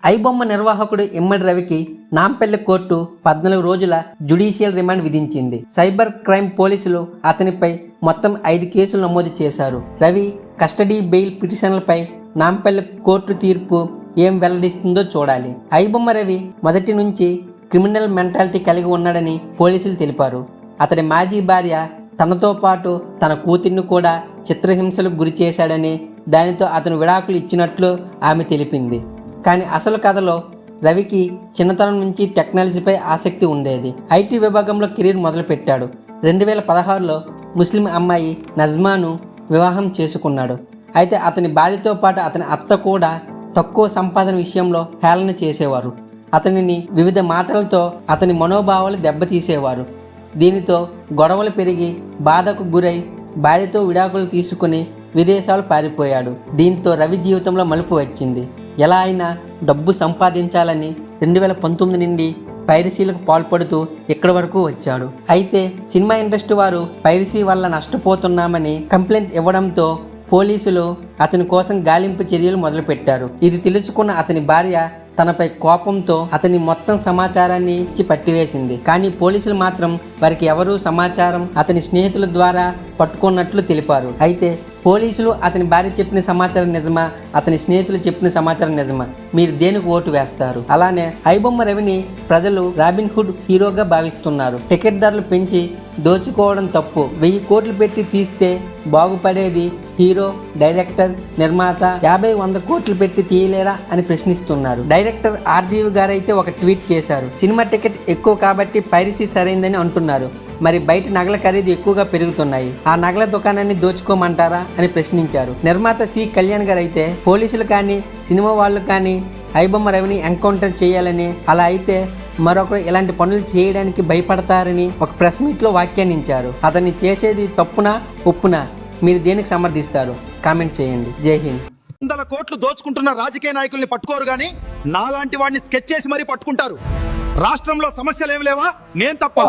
ఐబొమ్మ నిర్వాహకుడు ఇమ్మడి రవికి నాంపల్లి కోర్టు 14 రోజుల జ్యుడిషియల్ రిమాండ్ విధించింది. సైబర్ క్రైమ్ పోలీసులు అతనిపై మొత్తం 5 కేసులు నమోదు చేశారు. రవి కస్టడీ బెయిల్ పిటిషన్లపై నాంపల్లి కోర్టు తీర్పు ఏం వెల్లడిస్తుందో చూడాలి. ఐబొమ్మ రవి మొదటి నుంచి క్రిమినల్ మెంటాలిటీ కలిగి ఉన్నాడని పోలీసులు తెలిపారు. అతడి మాజీ భార్య తనతో పాటు తన కూతుర్ని కూడా చిత్రహింసలకు గురి చేశాడని, దానితో అతను విడాకులు ఇచ్చినట్లు ఆమె తెలిపింది. కానీ అసలు కథలో రవికి చిన్నతనం నుంచి టెక్నాలజీపై ఆసక్తి ఉండేది. ఐటీ విభాగంలో కెరీర్ మొదలుపెట్టాడు. 2016లో ముస్లిం అమ్మాయి నజ్మాను వివాహం చేసుకున్నాడు. అయితే అతని భార్యతో పాటు అతని అత్త కూడా తక్కువ సంపాదన విషయంలో హేళన చేసేవారు. అతనిని వివిధ మాటలతో అతని మనోభావాలు దెబ్బతీసేవారు. దీనితో గొడవలు పెరిగి బాధకు గురై భార్యతో విడాకులు తీసుకుని విదేశాలు పారిపోయాడు. దీంతో రవి జీవితంలో మలుపు వచ్చింది. ఎలా అయినా డబ్బు సంపాదించాలని 2019 నుండి పైరసీలకు పాల్పడుతూ ఇక్కడి వరకు వచ్చాడు. అయితే సినిమా ఇండస్ట్రీ వారు పైరసీ వల్ల నష్టపోతున్నామని కంప్లైంట్ ఇవ్వడంతో పోలీసులు అతని కోసం గాలింపు చర్యలు మొదలుపెట్టారు. ఇది తెలుసుకున్న అతని భార్య తనపై కోపంతో అతని మొత్తం సమాచారాన్ని ఇచ్చి పట్టివేసింది. కానీ పోలీసులు మాత్రం వారికి ఎవరూ సమాచారం అతని స్నేహితుల ద్వారా పట్టుకున్నట్లు తెలిపారు. అయితే పోలీసులు అతని భార్య చెప్పిన సమాచారం నిజమా, అతని స్నేహితులు చెప్పిన సమాచారం నిజమా? మీరు దేనికి ఓటు వేస్తారు? అలానే ఐబొమ్మ రవిని ప్రజలు రాబిన్హుడ్ హీరోగా భావిస్తున్నారు. టికెట్ ధరలు పెంచి దోచుకోవడం తప్పు, 1000 కోట్లు పెట్టి తీస్తే బాగుపడేది హీరో, డైరెక్టర్, నిర్మాత 50-100 కోట్లు పెట్టి తీయలేరా అని ప్రశ్నిస్తున్నారు. డైరెక్టర్ ఆర్జీవి గారైతే ఒక ట్వీట్ చేశారు. సినిమా టికెట్ ఎక్కువ కాబట్టి పైరసీ సరైందని అంటున్నారు. మరి బయట నగల ఖరీదు ఎక్కువగా పెరుగుతున్నాయి, ఆ నగల దుకాణాన్ని దోచుకోమంటారా అని ప్రశ్నించారు. నిర్మాత సి కళ్యాణ్ గారు అయితే పోలీసులు కానీ సినిమా వాళ్ళు కానీ ఐబొమ్మ రవిని ఎన్కౌంటర్ చేయాలని, అలా అయితే మరొకరు ఇలాంటి పనులు చేయడానికి భయపడతారని ఒక ప్రెస్ మీట్లో వ్యాఖ్యానించారు. అతన్ని చేసేది తప్పునా ఒప్పునా? మీరు దేనికి సమర్థిస్తారు? కామెంట్ చేయండి. జై హింద్. 100 కోట్లు దోచుకుంటున్న రాజకీయ నాయకుల్ని పట్టుకోరు గానీ నాలాంటి వాడిని స్కెచ్ చేసి మరీ పట్టుకుంటారు. రాష్ట్రంలో సమస్యలు ఏమి లేవా? నేను తప్ప